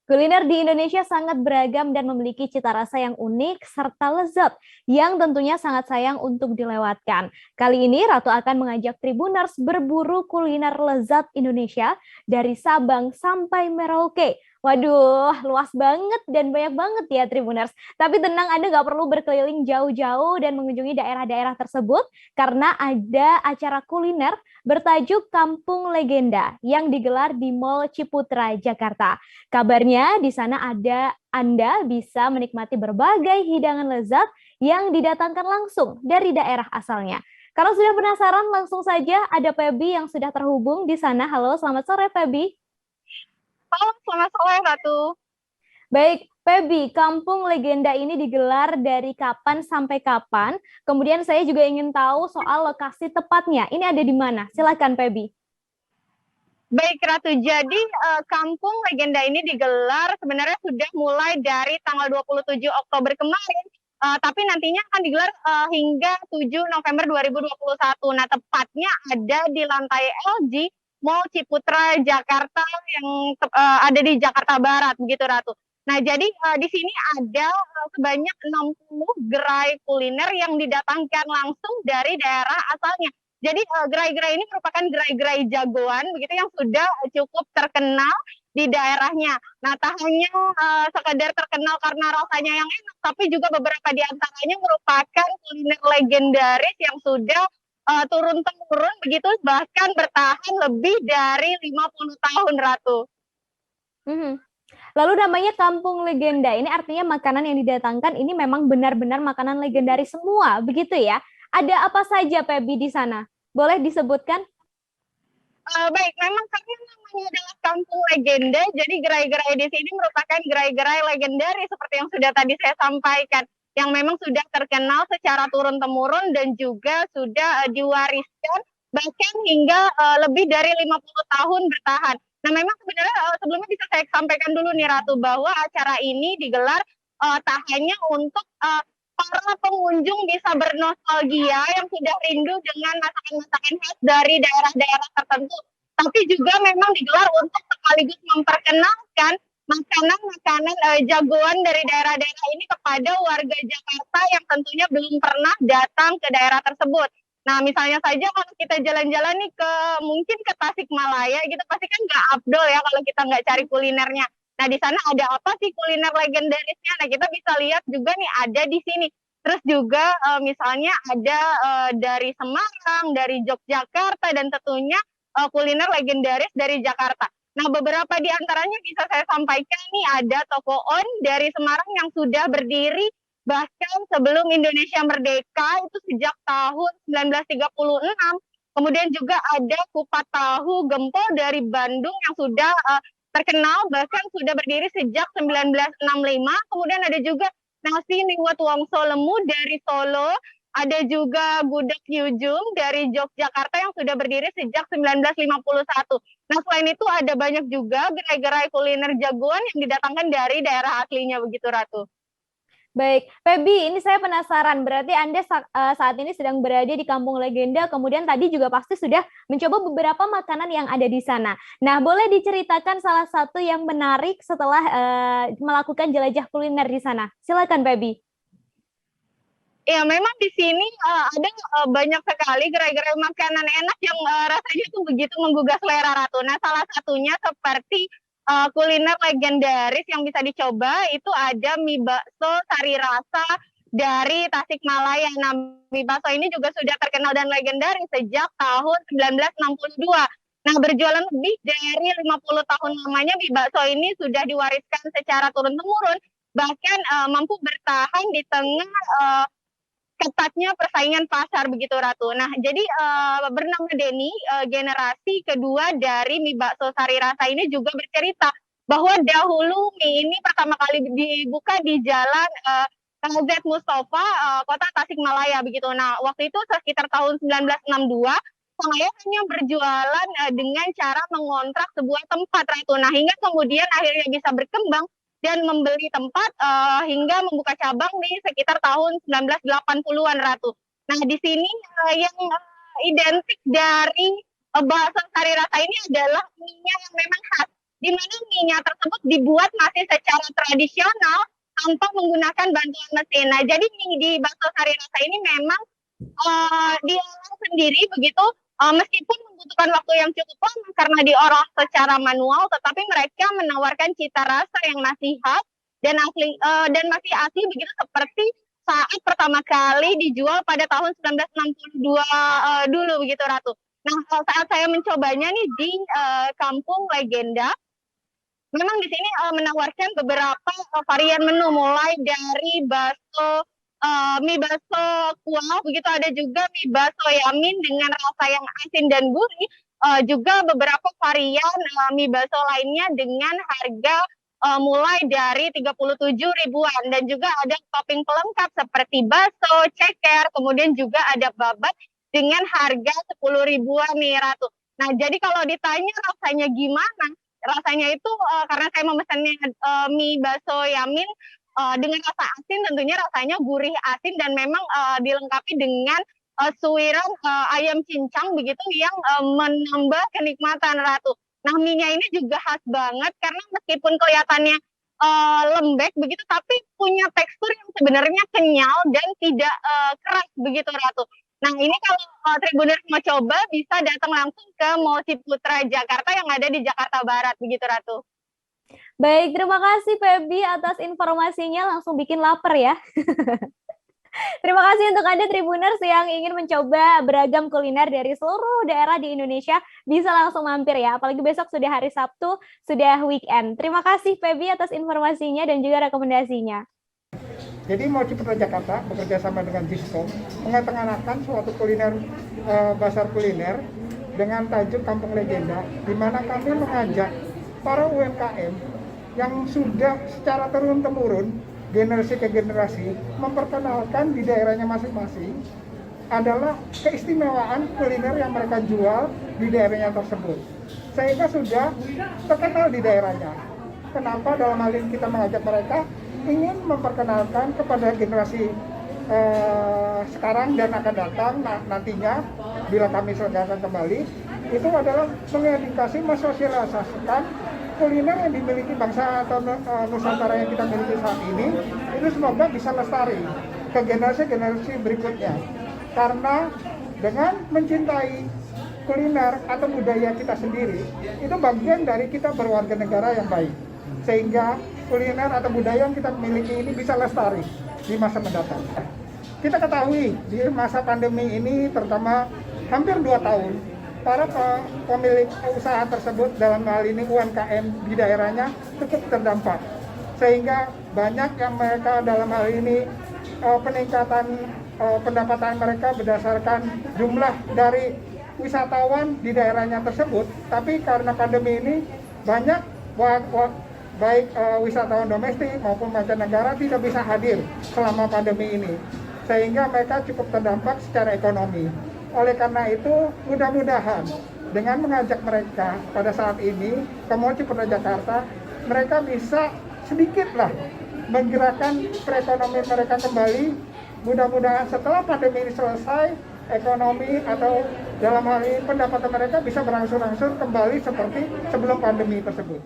Kuliner di Indonesia sangat beragam dan memiliki cita rasa yang unik serta lezat yang tentunya sangat sayang untuk dilewatkan. Kali ini Ratu akan mengajak Tribuners berburu kuliner lezat Indonesia dari Sabang sampai Merauke. Waduh, luas banget dan banyak banget ya Tribuners. Tapi tenang, Anda nggak perlu berkeliling jauh-jauh dan mengunjungi daerah-daerah tersebut karena ada acara kuliner bertajuk Kampung Legenda yang digelar di Mall Ciputra, Jakarta. Kabarnya di sana Anda bisa menikmati berbagai hidangan lezat yang didatangkan langsung dari daerah asalnya. Kalau sudah penasaran, langsung saja ada Febi yang sudah terhubung di sana. Halo, selamat sore Febi. Halo, selamat sore Ratu. Baik, Febi, Kampung Legenda ini digelar dari kapan sampai kapan? Kemudian saya juga ingin tahu soal lokasi tepatnya. Ini ada di mana? Silakan Febi. Baik Ratu, jadi Kampung Legenda ini digelar sebenarnya sudah mulai dari tanggal 27 Oktober kemarin, tapi nantinya akan digelar hingga 7 November 2021. Nah, tepatnya ada di lantai LG Mall Ciputra Jakarta yang ada di Jakarta Barat, begitu Ratu. Nah, jadi di sini ada sebanyak 60 gerai kuliner yang didatangkan langsung dari daerah asalnya. Jadi gerai-gerai ini merupakan gerai-gerai jagoan begitu yang sudah cukup terkenal di daerahnya. Nah, tak hanya sekedar terkenal karena rasanya yang enak, tapi juga beberapa di antaranya merupakan kuliner legendaris yang sudah turun-temurun begitu, bahkan bertahan lebih dari 50 tahun, Ratu. Mhm. Lalu namanya Kampung Legenda. Ini artinya makanan yang didatangkan ini memang benar-benar makanan legendaris semua, begitu ya? Ada apa saja, Pebi, di sana? Boleh disebutkan? Baik, memang karena namanya adalah kampung legenda, jadi gerai-gerai di sini merupakan gerai-gerai legendaris seperti yang sudah tadi saya sampaikan, yang memang sudah terkenal secara turun-temurun dan juga sudah diwariskan bahkan hingga lebih dari 50 tahun bertahan. Nah, memang sebenarnya sebelumnya bisa saya sampaikan dulu nih Ratu bahwa acara ini digelar tak hanya untuk para pengunjung bisa bernostalgia yang sudah rindu dengan masakan-masakan khas dari daerah-daerah tertentu, tapi juga memang digelar untuk sekaligus memperkenalkan makanan-makanan jagoan dari daerah-daerah ini kepada warga Jakarta yang tentunya belum pernah datang ke daerah tersebut. Nah, misalnya saja kalau kita jalan-jalan nih ke mungkin ke Tasikmalaya gitu, pasti kan nggak afdol ya kalau kita nggak cari kulinernya. Nah, di sana ada apa sih kuliner legendarisnya? Nah, kita bisa lihat juga nih ada di sini. Terus juga misalnya ada dari Semarang, dari Yogyakarta, dan tentunya kuliner legendaris dari Jakarta. Nah, beberapa di antaranya bisa saya sampaikan nih, ada Toko On dari Semarang yang sudah berdiri bahkan sebelum Indonesia merdeka, itu sejak tahun 1936. Kemudian juga ada Kupat Tahu Gempol dari Bandung yang sudah terkenal bahkan sudah berdiri sejak 1965. Kemudian ada juga nasi liwet Wongso Lemu dari Solo, ada juga gudeg Yujum dari Yogyakarta yang sudah berdiri sejak 1951. Nah, selain itu ada banyak juga gerai-gerai kuliner jagoan yang didatangkan dari daerah aslinya, begitu Ratu. Baik, Febi, ini saya penasaran. Berarti Anda saat ini sedang berada di Kampung Legenda, kemudian tadi juga pasti sudah mencoba beberapa makanan yang ada di sana. Nah, boleh diceritakan salah satu yang menarik setelah melakukan jelajah kuliner di sana? Silakan, Febi. Ya, memang di sini ada banyak sekali gerai-gerai makanan enak yang rasanya tuh begitu menggugah selera Ratu. Nah, salah satunya seperti kuliner legendaris yang bisa dicoba itu ada mie bakso sari rasa dari Tasikmalaya. Nah, mie bakso ini juga sudah terkenal dan legendaris sejak tahun 1962. Nah, berjualan lebih dari 50 tahun lamanya mie bakso ini sudah diwariskan secara turun-temurun, bahkan mampu bertahan di tengah ketatnya persaingan pasar, begitu Ratu. Nah, jadi bernama Denny, generasi kedua dari mie bakso sari rasa ini juga bercerita bahwa dahulu mie ini pertama kali dibuka di jalan KZ Mustafa, kota Tasikmalaya begitu. Nah, waktu itu sekitar tahun 1962 sang ayah hanya berjualan dengan cara mengontrak sebuah tempat, Ratu. Nah, hingga kemudian akhirnya bisa berkembang dan membeli tempat hingga membuka cabang di sekitar tahun 1980-an, Ratu. Nah, di sini yang identik dari bakso sari rasa ini adalah mie yang memang khas. di mana mie-nya tersebut dibuat masih secara tradisional tanpa menggunakan bantuan mesin. Nah, jadi mie di Bakso Sari Rasa ini memang diolah sendiri begitu, meskipun membutuhkan waktu yang cukup lama karena diolah secara manual, tetapi mereka menawarkan cita rasa yang masih khas dan asli dan masih asli begitu seperti saat pertama kali dijual pada tahun 1962 dulu begitu Ratu. Nah, saat saya mencobanya nih di Kampung Legenda, memang di sini menawarkan beberapa varian menu mulai dari bakso mie bakso kuah, begitu ada juga mie bakso yamin dengan rasa yang asin dan gurih, juga beberapa varian mie bakso lainnya dengan harga mulai dari 37 ribuan dan juga ada topping pelengkap seperti bakso, ceker, kemudian juga ada babat dengan harga 10 ribuan nih Ratu. Nah, jadi kalau ditanya rasanya gimana? Rasanya itu karena saya memesannya mie bakso yamin dengan rasa asin, tentunya rasanya gurih asin dan memang dilengkapi dengan suiran ayam cincang begitu yang menambah kenikmatan Ratu. Nah, mie-nya ini juga khas banget karena meskipun kelihatannya lembek begitu, tapi punya tekstur yang sebenarnya kenyal dan tidak keras begitu Ratu. Nah, ini kalau Tribuners mau coba bisa datang langsung ke Mall Ciputra Jakarta yang ada di Jakarta Barat begitu Ratu. Baik, terima kasih Feby atas informasinya, langsung bikin lapar ya. Terima kasih untuk Anda Tribuners yang ingin mencoba beragam kuliner dari seluruh daerah di Indonesia, bisa langsung mampir ya, apalagi besok sudah hari Sabtu, sudah weekend. Terima kasih Feby atas informasinya dan juga rekomendasinya. Jadi Mall Ciputra Jakarta bekerja sama dengan Diskom mengetengahkan suatu kuliner bazar kuliner dengan tajuk Kampung Legenda, di mana kami mengajak para UMKM yang sudah secara turun-temurun generasi ke generasi memperkenalkan di daerahnya masing-masing adalah keistimewaan kuliner yang mereka jual di daerahnya tersebut, sehingga sudah terkenal di daerahnya. Kenapa dalam hal ini kita mengajak mereka ingin memperkenalkan kepada generasi sekarang dan akan datang nantinya bila kami selenggarakan kembali, itu adalah mengedukasi, mensosialisasikan kuliner yang dimiliki bangsa atau Nusantara yang kita miliki saat ini, itu semoga bisa lestari ke generasi-generasi berikutnya. Karena dengan mencintai kuliner atau budaya kita sendiri, itu bagian dari kita berwarga negara yang baik. Sehingga kuliner atau budaya yang kita miliki ini bisa lestari di masa mendatang. Kita ketahui di masa pandemi ini, terutama hampir 2 tahun, para pemilik usaha tersebut dalam hal ini UMKM di daerahnya cukup terdampak, sehingga banyak yang mereka dalam hal ini peningkatan pendapatan mereka berdasarkan jumlah dari wisatawan di daerahnya tersebut. Tapi karena pandemi ini banyak baik wisatawan domestik maupun mancanegara tidak bisa hadir selama pandemi ini, sehingga mereka cukup terdampak secara ekonomi. Oleh karena itu, mudah-mudahan dengan mengajak mereka pada saat ini ke Mall Ciputra Jakarta, mereka bisa sedikitlah menggerakkan perekonomian mereka kembali. Mudah-mudahan setelah pandemi ini selesai, ekonomi atau dalam hal ini pendapatan mereka bisa berangsur-angsur kembali seperti sebelum pandemi tersebut.